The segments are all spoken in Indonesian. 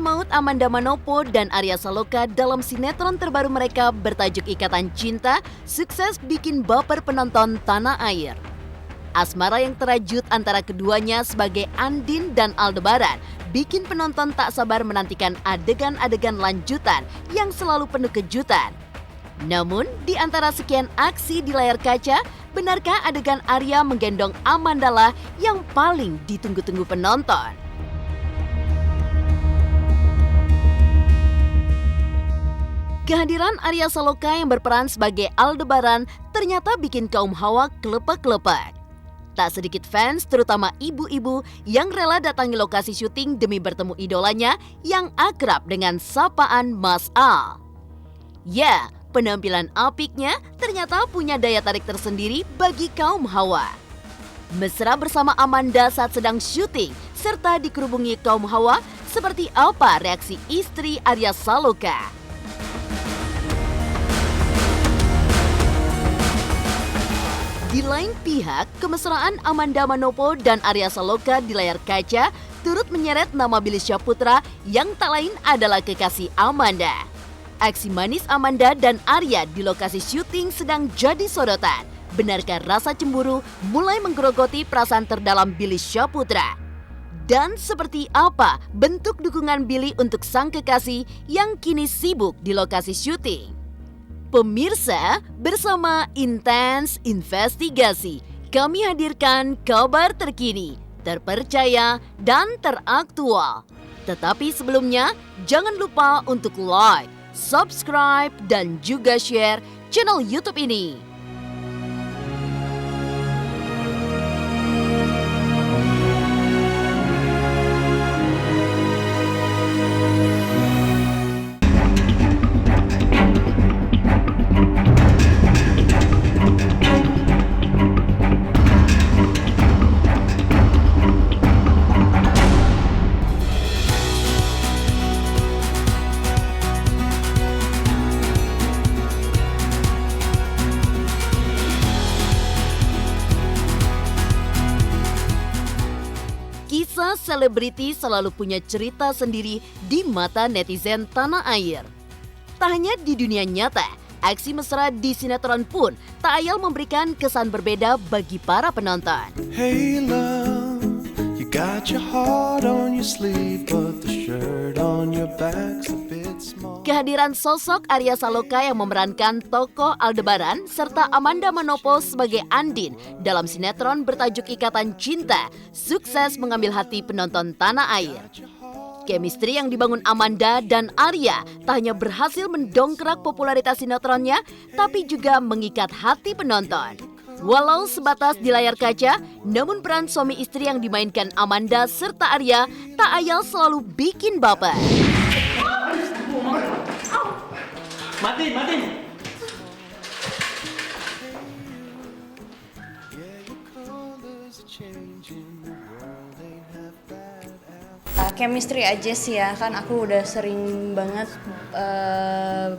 maut Amanda Manopo dan Arya Saloka dalam sinetron terbaru mereka bertajuk Ikatan Cinta sukses bikin baper penonton tanah air. Asmara yang terajut antara keduanya sebagai Andin dan Aldebaran bikin penonton tak sabar menantikan adegan-adegan lanjutan yang selalu penuh kejutan. Namun, di antara sekian aksi di layar kaca, benarkah adegan Arya menggendong Amanda lah yang paling ditunggu-tunggu penonton? Kehadiran Arya Saloka yang berperan sebagai Aldebaran ternyata bikin kaum hawa kelepek-kelepek. Tak sedikit fans, terutama ibu-ibu, yang rela datangi lokasi syuting demi bertemu idolanya yang akrab dengan sapaan Mas Al. Ya, penampilan apiknya ternyata punya daya tarik tersendiri bagi kaum hawa. Mesra bersama Amanda saat sedang syuting, serta dikerubungi kaum hawa, seperti apa reaksi istri Arya Saloka? Di lain pihak, kemesraan Amanda Manopo dan Arya Saloka di layar kaca turut menyeret nama Billy Syahputra yang tak lain adalah kekasih Amanda. Aksi manis Amanda dan Arya di lokasi syuting sedang jadi sorotan. Benarkah rasa cemburu mulai menggerogoti perasaan terdalam Billy Syahputra? Dan seperti apa bentuk dukungan Billy untuk sang kekasih yang kini sibuk di lokasi syuting? Pemirsa, bersama Intens Investigasi, kami hadirkan kabar terkini, terpercaya, dan teraktual. Tetapi sebelumnya, jangan lupa untuk like, subscribe, dan juga share channel YouTube ini. Kisah selebriti selalu punya cerita sendiri di mata netizen tanah air. Tak hanya di dunia nyata, aksi mesra di sinetron pun tak ayal memberikan kesan berbeda bagi para penonton. Hey love, you got your heart on your sleeve, but the shirt on your back's a bit small. Kehadiran sosok Arya Saloka yang memerankan tokoh Aldebaran serta Amanda Manopo sebagai Andin dalam sinetron bertajuk Ikatan Cinta sukses mengambil hati penonton tanah air. Chemistry yang dibangun Amanda dan Arya tak hanya berhasil mendongkrak popularitas sinetronnya, tapi juga mengikat hati penonton. Walau sebatas di layar kaca, namun peran suami istri yang dimainkan Amanda serta Arya tak ayal selalu bikin baper. Mati. Chemistry aja sih ya, kan aku udah sering banget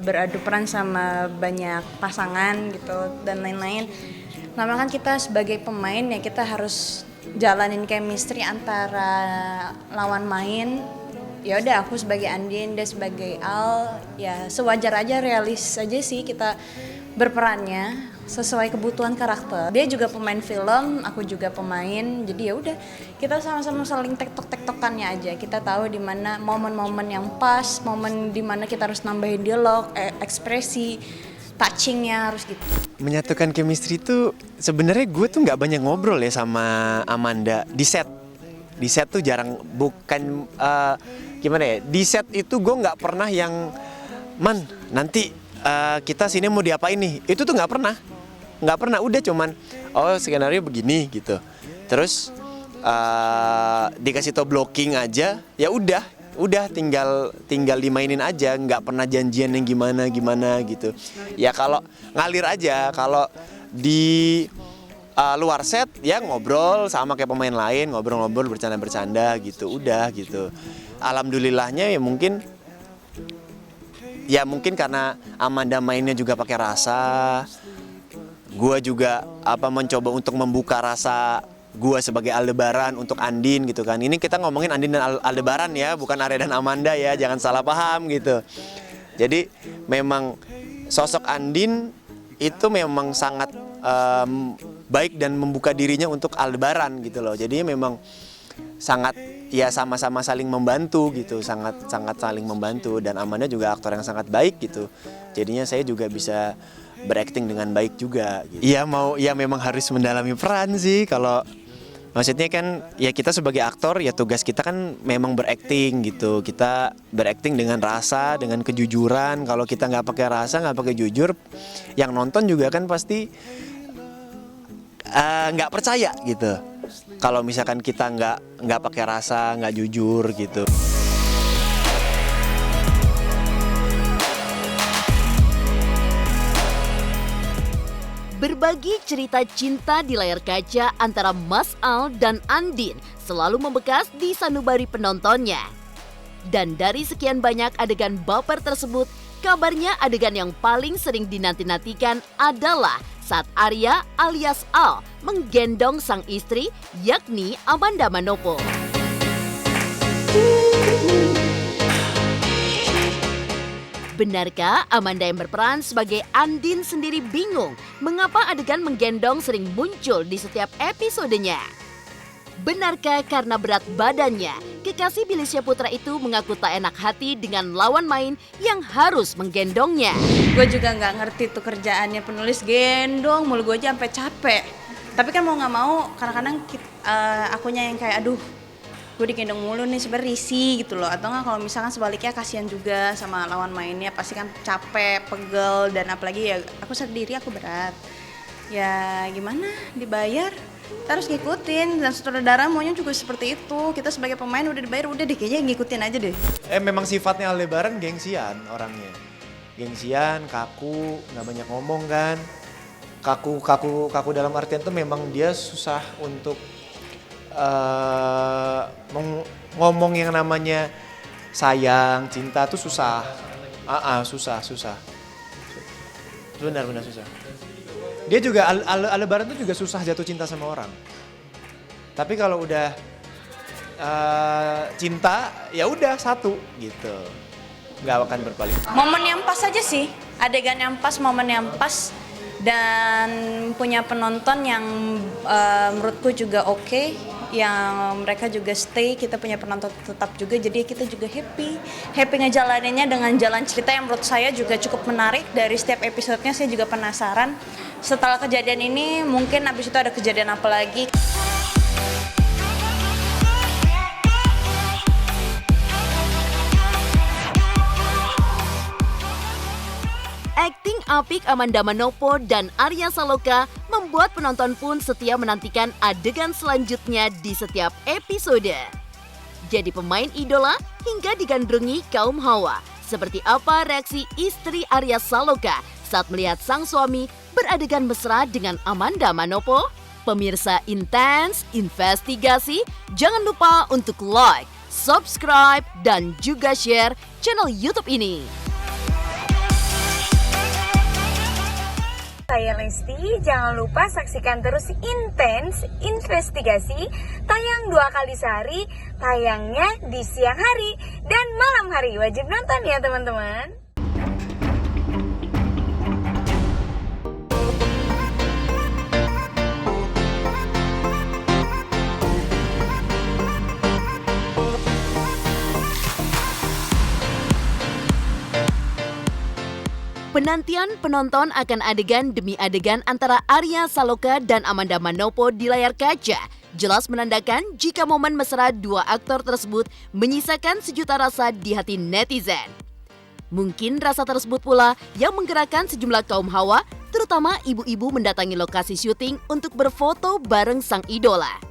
beradu peran sama banyak pasangan gitu dan lain-lain. Lama kan kita sebagai pemain ya kita harus jalanin chemistry antara lawan main. Ya udah, aku sebagai Andin, dia sebagai Al, ya sewajar aja, realis aja sih kita berperannya sesuai kebutuhan karakter. Dia juga pemain film, aku juga pemain, jadi ya udah kita sama-sama saling tektokannya aja. Kita tahu di mana momen-momen yang pas, momen di mana kita harus nambahin dialog, ekspresi, touchingnya harus gitu. Menyatukan chemistry itu sebenarnya gue tuh nggak banyak ngobrol ya sama Amanda di set. Di set tuh jarang, bukan gimana ya, di set itu gue nggak pernah yang nanti kita sini mau diapain nih, itu tuh nggak pernah, udah cuman skenario begini gitu, terus dikasih tau blocking aja, ya udah tinggal dimainin aja, nggak pernah janjian yang gimana gitu. Ya kalau ngalir aja, kalau di luar set ya ngobrol sama kayak pemain lain, ngobrol bercanda gitu, udah gitu. Alhamdulillahnya ya mungkin karena Amanda mainnya juga pakai rasa, gue juga mencoba untuk membuka rasa gua sebagai Aldebaran untuk Andin gitu kan. Ini kita ngomongin Andin dan Aldebaran ya, bukan Arya dan Amanda ya, jangan salah paham gitu. Jadi memang sosok Andin itu memang sangat baik dan membuka dirinya untuk Aldebaran gitu loh. Jadi memang sangat ya sama-sama saling membantu gitu, sangat saling membantu, dan Amanda juga aktor yang sangat baik gitu. Jadinya saya juga bisa berakting dengan baik juga gitu. Iya memang harus mendalami peran sih. Kalau maksudnya kan ya kita sebagai aktor ya tugas kita kan memang berakting gitu. Kita berakting dengan rasa, dengan kejujuran. Kalau kita nggak pakai rasa, nggak pakai jujur, yang nonton juga kan pasti nggak percaya gitu. Kalau misalkan kita nggak pakai rasa, nggak jujur gitu. Berbagi cerita cinta di layar kaca antara Mas Al dan Andin selalu membekas di sanubari penontonnya. Dan dari sekian banyak adegan baper tersebut, kabarnya adegan yang paling sering dinanti-nantikan adalah saat Arya alias Al menggendong sang istri, yakni Amanda Manopo. Benarkah Amanda yang berperan sebagai Andin sendiri bingung mengapa adegan menggendong sering muncul di setiap episodenya? Benarkah karena berat badannya, kekasih Billy Syahputra itu mengaku tak enak hati dengan lawan main yang harus menggendongnya? Gue juga nggak ngerti tuh kerjaannya penulis gendong, mulu gue aja sampai capek. Tapi kan mau nggak mau, kadang-kadang akunya yang kayak aduh, gue digendong mulu nih sebenarnya risih gitu loh. Atau nggak kalau misalkan sebaliknya kasihan juga sama lawan mainnya, pasti kan capek, pegel, dan apalagi ya aku sendiri aku berat. Ya gimana, dibayar, kita harus ngikutin, dan sutradara maunya juga seperti itu. Kita sebagai pemain udah dibayar, udah deh kayaknya ngikutin aja deh. Memang sifatnya Aldebaran gengsian orangnya. Gengsian, kaku, nggak banyak ngomong kan. Kaku dalam artian tuh memang dia susah untuk ngomong yang namanya sayang, cinta tuh susah. Susah. Benar susah. Dia juga Aldebaran tuh juga susah jatuh cinta sama orang. Tapi kalau udah cinta ya udah satu gitu. Nggak akan berpaling. Momen yang pas aja sih, adegan yang pas, momen yang pas, dan punya penonton yang menurutku juga oke, yang mereka juga stay, kita punya penonton tetap juga, jadi kita juga happy ngejalaninnya dengan jalan cerita yang menurut saya juga cukup menarik. Dari setiap episodenya saya juga penasaran, setelah kejadian ini mungkin abis itu ada kejadian apa lagi. Akting apik Amanda Manopo dan Arya Saloka membuat penonton pun setia menantikan adegan selanjutnya di setiap episode. Jadi pemain idola hingga digandrungi kaum hawa. Seperti apa reaksi istri Arya Saloka saat melihat sang suami beradegan mesra dengan Amanda Manopo? Pemirsa Intens Investigasi, jangan lupa untuk like, subscribe, dan juga share channel YouTube ini. Saya Lesti, jangan lupa saksikan terus Intens Investigasi, tayang 2 kali sehari, tayangnya di siang hari dan malam hari. Wajib nonton ya teman-teman. Penantian penonton akan adegan demi adegan antara Arya Saloka dan Amanda Manopo di layar kaca jelas menandakan jika momen mesra dua aktor tersebut menyisakan sejuta rasa di hati netizen. Mungkin rasa tersebut pula yang menggerakkan sejumlah kaum hawa, terutama ibu-ibu mendatangi lokasi syuting untuk berfoto bareng sang idola.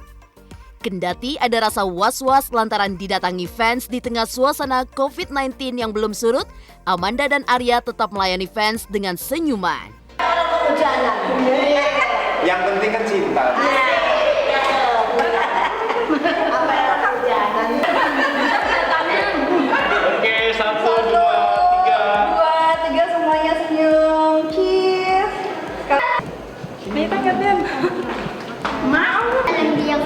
Kendati ada rasa was-was lantaran didatangi fans di tengah suasana COVID-19 yang belum surut, Amanda dan Arya tetap melayani fans dengan senyuman. Yang penting kan cinta. Oke, 1, 2, 3. 2, 3 semuanya senyum. Cheers. Ini kan Mau. Yang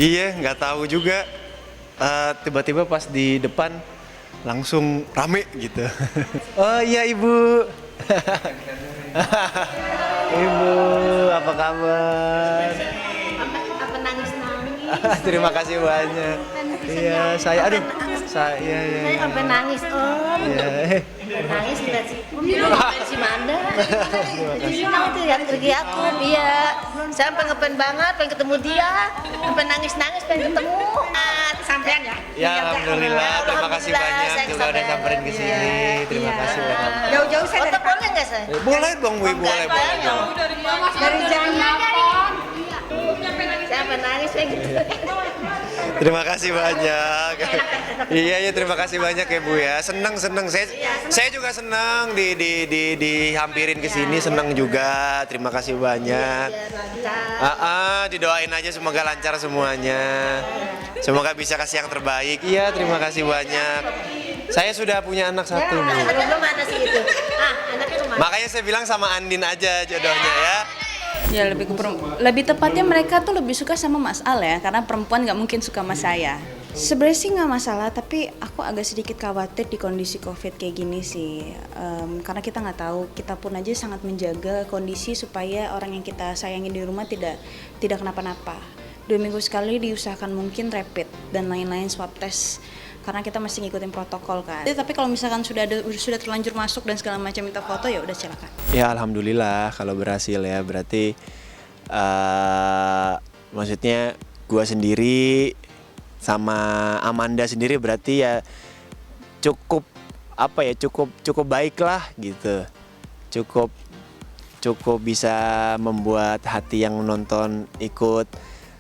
Iya, nggak tahu juga. Tiba-tiba pas di depan langsung rame gitu. Oh iya ibu. Ibu, apa kabar? Apa nangis-nangis? Terima kasih banyak. Iya, saya aduh. Saya Saya sampai nangis, Om. Iya. Nangis lihat si Om dulu ngapain si Manda. Senang tuh lihat kerja aku, iya. Saya sampai ngepen banget, pengen ketemu dia. Sampai nangis-nangis pengen ketemu. Sampean ya? Ya alhamdulillah, terima kasih banyak juga udah samperin ke sini. Terima kasih banyak. Jauh-jauh saya foto boleh nggak saya? Boleh dong, Bu, boleh dong. Dari jam saya sampai nangis pengen gitu. Terima kasih banyak. Iya, terima kasih banyak ya Bu ya. Senang. Saya juga senang dihampirin ke sini, senang juga. Terima kasih banyak. Didoain aja semoga lancar semuanya. Semoga bisa kasih yang terbaik. Iya, terima kasih banyak. Saya sudah punya anak satu, Bu. Belum ada sih itu. Anaknya rumah. Makanya saya bilang sama Andin aja jodohnya ya. Ya lebih tepatnya mereka tuh lebih suka sama Mas Al ya, karena perempuan nggak mungkin suka sama saya. Sebenarnya sih nggak masalah, tapi aku agak sedikit khawatir di kondisi COVID kayak gini sih, karena kita nggak tahu, kita pun aja sangat menjaga kondisi supaya orang yang kita sayangin di rumah tidak kenapa-napa. 2 minggu sekali diusahakan mungkin rapid dan lain-lain swab test. Karena kita masih ngikutin protokol kan. Tapi kalau misalkan sudah terlanjur masuk dan segala macam minta foto ya udah silakan. Ya alhamdulillah kalau berhasil ya, berarti maksudnya gua sendiri sama Amanda sendiri berarti ya cukup baik lah gitu. Cukup bisa membuat hati yang nonton ikut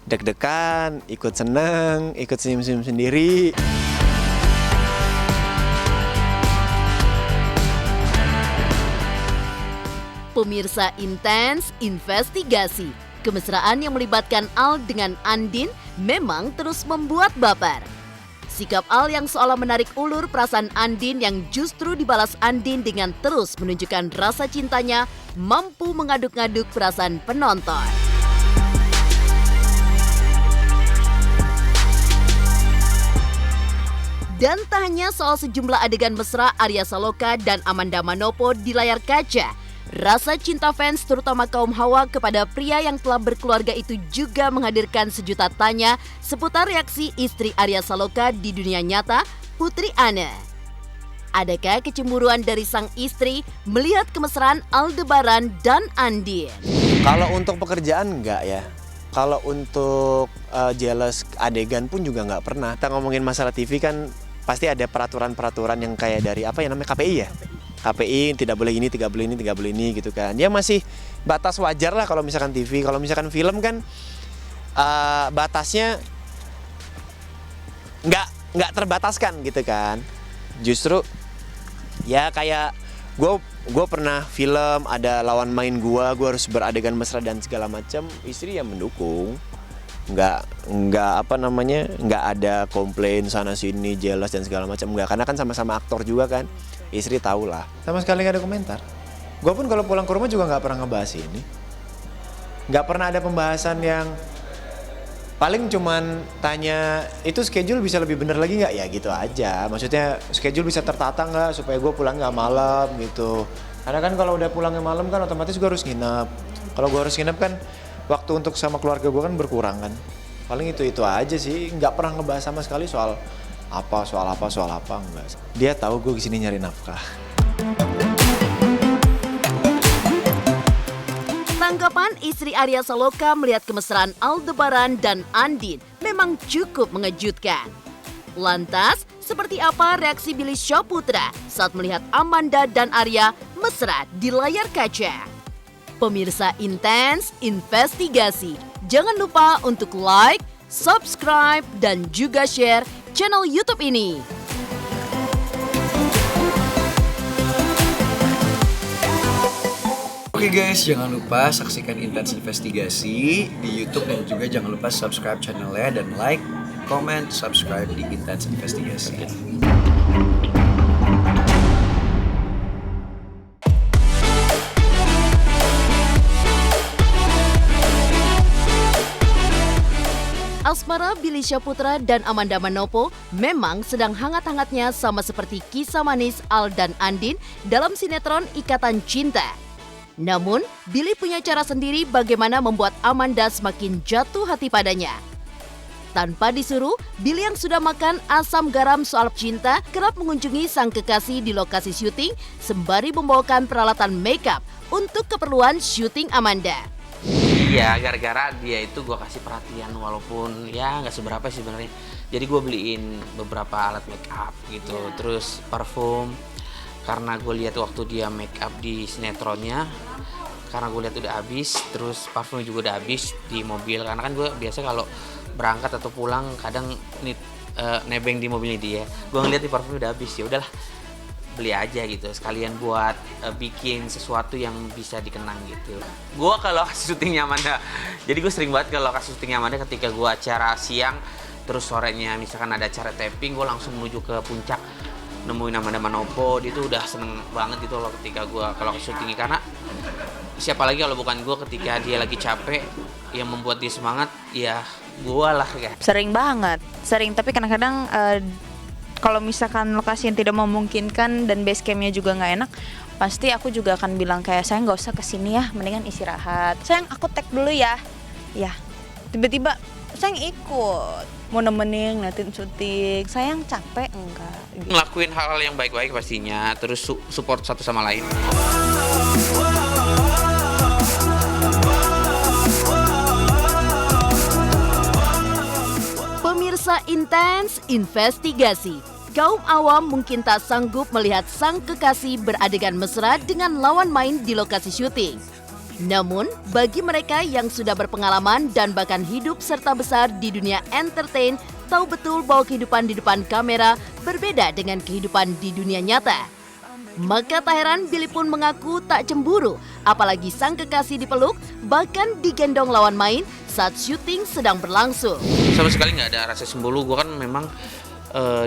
deg-degan, ikut senang, ikut senyum-senyum sendiri. Pemirsa Intens Investigasi, kemesraan yang melibatkan Al dengan Andin memang terus membuat baper. Sikap Al yang seolah menarik ulur perasaan Andin yang justru dibalas Andin dengan terus menunjukkan rasa cintanya mampu mengaduk-ngaduk perasaan penonton. Dan tak hanya soal sejumlah adegan mesra Arya Saloka dan Amanda Manopo di layar kaca, rasa cinta fans terutama kaum hawa kepada pria yang telah berkeluarga itu juga menghadirkan sejuta tanya seputar reaksi istri Arya Saloka di dunia nyata, Putri Anne. Adakah kecemburuan dari sang istri melihat kemesraan Aldebaran dan Andin? Kalau untuk pekerjaan enggak ya. Kalau untuk jealous adegan pun juga nggak pernah. Kita ngomongin masalah TV kan pasti ada peraturan-peraturan yang kayak dari apa ya namanya KPI ya. KPI tidak boleh ini, tidak boleh ini gitu kan. Ya masih batas wajar lah kalau misalkan TV. Kalau misalkan film kan batasnya nggak terbataskan gitu kan. Justru ya kayak gue pernah film ada lawan main gue harus beradegan mesra dan segala macam. Istri yang mendukung. Nggak ada komplain sana sini jealous dan segala macam, nggak, karena kan sama-sama aktor juga kan. Istri tahu lah. Sama sekali nggak ada komentar. Gue pun kalau pulang ke rumah juga nggak pernah ngebahas ini. Nggak pernah ada pembahasan yang paling cuman tanya itu schedule bisa lebih bener lagi nggak, ya gitu aja. Maksudnya schedule bisa tertata nggak supaya gue pulang nggak malam gitu. Karena kan kalau udah pulangnya malam kan otomatis gue harus nginep. Kalau gue harus nginep kan waktu untuk sama keluarga gue kan berkurang kan. Paling itu aja sih. Nggak pernah ngebahas sama sekali soal apa enggak. Dia tahu gue kesini nyari nafkah. Tanggapan istri Arya Saloka melihat kemesraan Aldebaran dan Andin memang cukup mengejutkan. Lantas, seperti apa reaksi Billy Syahputra saat melihat Amanda dan Arya mesra di layar kaca? Pemirsa Intens Investigasi, jangan lupa untuk like, subscribe, dan juga share channel YouTube ini. Oke guys, jangan lupa saksikan Intens Investigasi di YouTube dan juga jangan lupa subscribe channelnya dan like, comment, subscribe di Intens Investigasi. Asmara Billy Syahputra dan Amanda Manopo memang sedang hangat-hangatnya sama seperti kisah manis Al dan Andin dalam sinetron Ikatan Cinta. Namun, Billy punya cara sendiri bagaimana membuat Amanda semakin jatuh hati padanya. Tanpa disuruh, Billy yang sudah makan asam garam soal cinta kerap mengunjungi sang kekasih di lokasi syuting sembari membawakan peralatan makeup untuk keperluan syuting Amanda. Iya, gara-gara dia itu gue kasih perhatian walaupun ya nggak seberapa sih sebenarnya. Jadi gue beliin beberapa alat make up gitu, terus parfum. Karena gue lihat waktu dia make up di sinetronnya, karena gue lihat udah habis, terus parfumnya juga udah habis di mobil. Karena kan gue biasa kalau berangkat atau pulang kadang nebeng di mobilnya dia. Gue ngeliat di parfumnya udah habis, ya udahlah beli aja gitu, sekalian buat bikin sesuatu yang bisa dikenang gitu. Gue kalau syutingnya Amanda, jadi gue sering banget kalau syutingnya Amanda ketika gue acara siang, terus sorenya misalkan ada acara taping, gue langsung menuju ke puncak nemuin Amanda Manopo. Dia tuh udah seneng banget gitu loh ketika gue kalau syutingnya, karena siapa lagi kalau bukan gue ketika dia lagi capek, yang membuat dia semangat ya gue lah ya. Sering banget, tapi kadang-kadang kalau misalkan lokasi yang tidak memungkinkan dan base campnya juga nggak enak, pasti aku juga akan bilang kayak, sayang nggak usah kesini ya, mendingan istirahat. Sayang aku tag dulu ya. Ya, tiba-tiba sayang ikut, mau nemenin ngeliatin syuting. Sayang capek enggak? Gitu. Ngelakuin hal-hal yang baik-baik pastinya, terus support satu sama lain. Pemirsa Intens Investigasi, kaum awam mungkin tak sanggup melihat sang kekasih beradegan mesra dengan lawan main di lokasi syuting. Namun, bagi mereka yang sudah berpengalaman dan bahkan hidup serta besar di dunia entertain, tahu betul bahwa kehidupan di depan kamera berbeda dengan kehidupan di dunia nyata. Maka tak heran Billy pun mengaku tak cemburu, apalagi sang kekasih dipeluk, bahkan digendong lawan main saat syuting sedang berlangsung. Sama sekali nggak ada rasa cemburu. Gue kan memang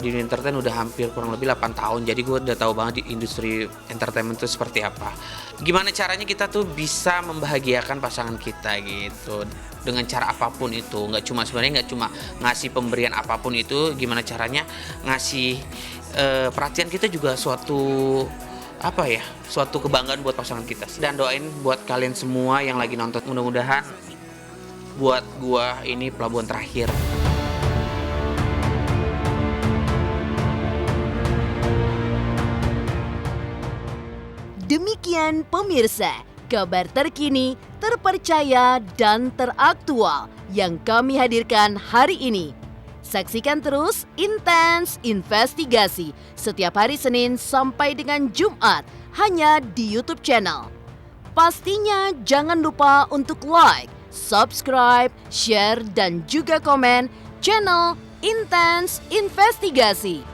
di dunia entertain udah hampir kurang lebih 8 tahun. Jadi gue udah tahu banget di industri entertainment itu seperti apa. Gimana caranya kita tuh bisa membahagiakan pasangan kita gitu. Dengan cara apapun itu. Sebenarnya nggak cuma ngasih pemberian apapun itu. Gimana caranya ngasih perhatian kita juga suatu kebanggaan buat pasangan kita. Dan doain buat kalian semua yang lagi nonton, mudah-mudahan buat gua ini pelabuhan terakhir. Demikian pemirsa, kabar terkini, terpercaya dan teraktual yang kami hadirkan hari ini. Saksikan terus Intens Investigasi setiap hari Senin sampai dengan Jumat hanya di YouTube channel. Pastinya jangan lupa untuk like, subscribe, share, dan juga komen channel Intens Investigasi.